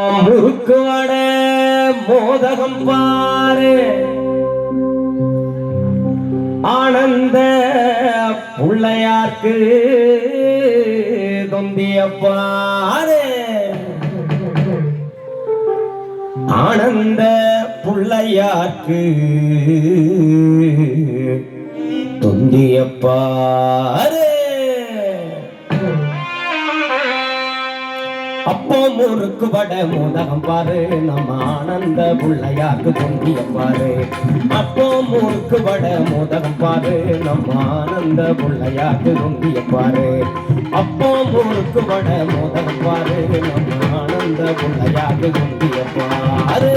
முறுக்கு வட மோதகம் பாரு ஆனந்த புள்ளையார்க்கு தொந்திய பாரு ஆனந்த புள்ளையார்க்கு தொந்திய பாரு அப்போ முறுக்கு வட மோதகம் பாரு நம்ம ஆனந்த புள்ளையார்க்கு தொந்திய பாரு அப்போ முறுக்கு வட மோதகம் பாரு நம்ம ஆனந்த புள்ளையார்க்கு தொந்திய பாரு அப்போ முறுக்கு வட மோதகம் பாரு நம்ம ஆனந்த புள்ளையார்க்கு தொந்திய பாரு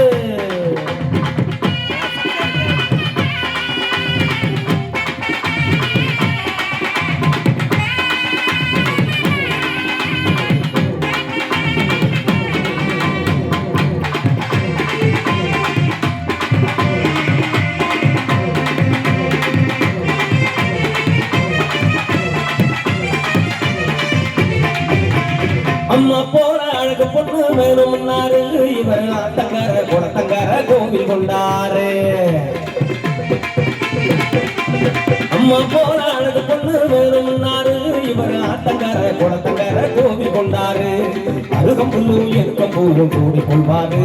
அம்மா போற அழகு பொண்ணு வேணும்னாரு இவர் ஆத்தங்கர குளத்தங்கர கோவில் கொண்டாரு அம்மா போற அழகு பொண்ணு வேணும்னாரு இவர் ஆத்தங்கர குளத்தங்கர கோவில் கொண்டாரு அருகம் புல்லும் இருக்கம் பூவும் கூடி கொள்வாரு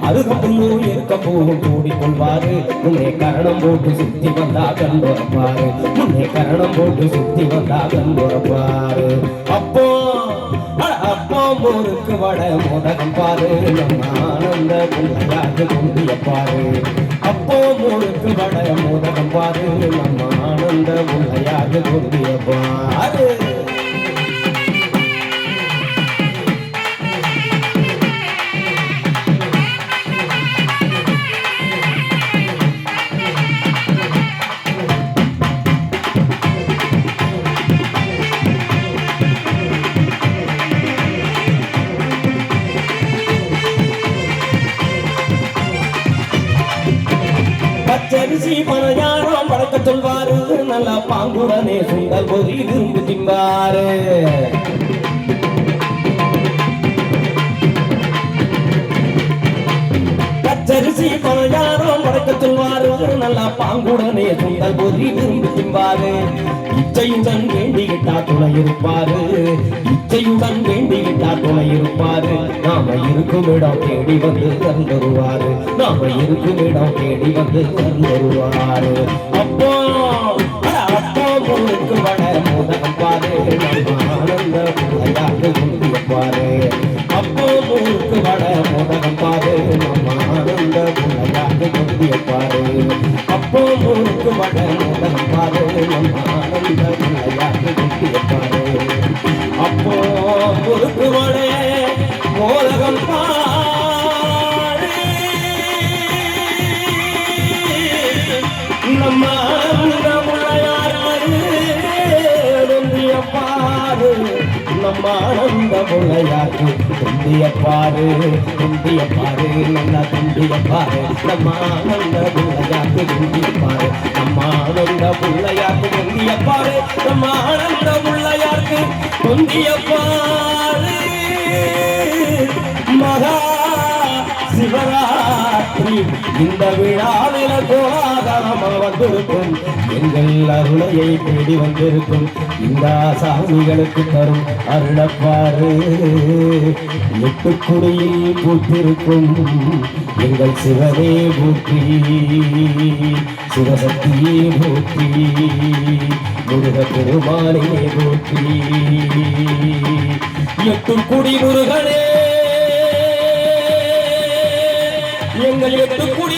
அருகம் புல்லும் இருக்கம் பூவும் கூடி கொள்வாரு முன்னே கரணம் போட்டு சுத்தி வந்தா கண்டுறப்பாரு முன்னே கரணம் போட்டு சுத்தி வந்தா கண்டுறப்பாரு அப்போ அப்போ முறுக்கு வட மோதகம் பாரு நம்ம ஆனந்த புள்ளையார்க்கு தொந்திய பாரு அப்போ முறுக்கு வட மோதகம் பாரு நம்ம ஆனந்த புள்ளையார்க்கு தொந்திய பாரு பச்சரிசி பணயாரம் பழக்க சொல்வாரு நல்லா பாங்குடனே சுண்டல் பொறி விரும்பு திம்பாரு பச்சரிசி பணயாரம் பழக்க சொல்வாரு நல்லா பாங்குடனே சுண்டல் பொறி விரும்பு திம்பாரு இச்சையுடன் வேண்டிக்கிட்டா துணை இருப்பாரு இச்சையுடன் வேண்டிக்கிட்டா துணை இருப்பாரு நாம இருக்கும் இடம் தேடி வந்து தந்துருவாரு நாம இருக்கும் இடம் தேடி வந்து தந்துருவாரு அப்போ அப்போ முறுக்கு வட மோதகம் பாரு நம்ம ஆனந்த புள்ளையார்க்கு தொந்திய பாரு அப்போ முறுக்கு வட மோதகம் பாரு நம்ம ஆனந்த புள்ளையார்க்கு தொந்திய பாரு அப்போ முறுக்கு வட மோதகம் பாரு நம்ம ஆனந்த புள்ளையார்க்கு தொந்திய பாரு அப்போ முறுக்கு வட மோதகம் பாரு நம்ம ஆனந்த புள்ளையார்க்கு தொந்திய பாரு நம்ம ஆனந்த புள்ளையார்க்கு தொந்திய பாரு தொந்திய பாரு நல்லா தொந்திய பாரு நம்ம ஆனந்த புள்ளையார்க்கு தொந்திய பாரு நம்ம ஆனந்த புள்ளையார்க்கு தொந்திய பாரு நம்ம ஆனந்த புள்ளையார்க்கு தொந்திய பாரு மகா சிவராத்திரி இந்த விழாவில கோலாகலமா வந்திருக்கும் எங்கள் அருளையை தேடி வந்திருக்கும் இந்த சாமிகளுக்கு தரும் அருளப்பாரு எட்டுக்குடியில் பூத்திருக்கும் எங்கள் சிவனே பூத்தி சிவசக்தியே பூத்தி முருக பெருமானே பூத்தி எட்டுக்குடி முருகனே எங்கள் எட்டுக்குடி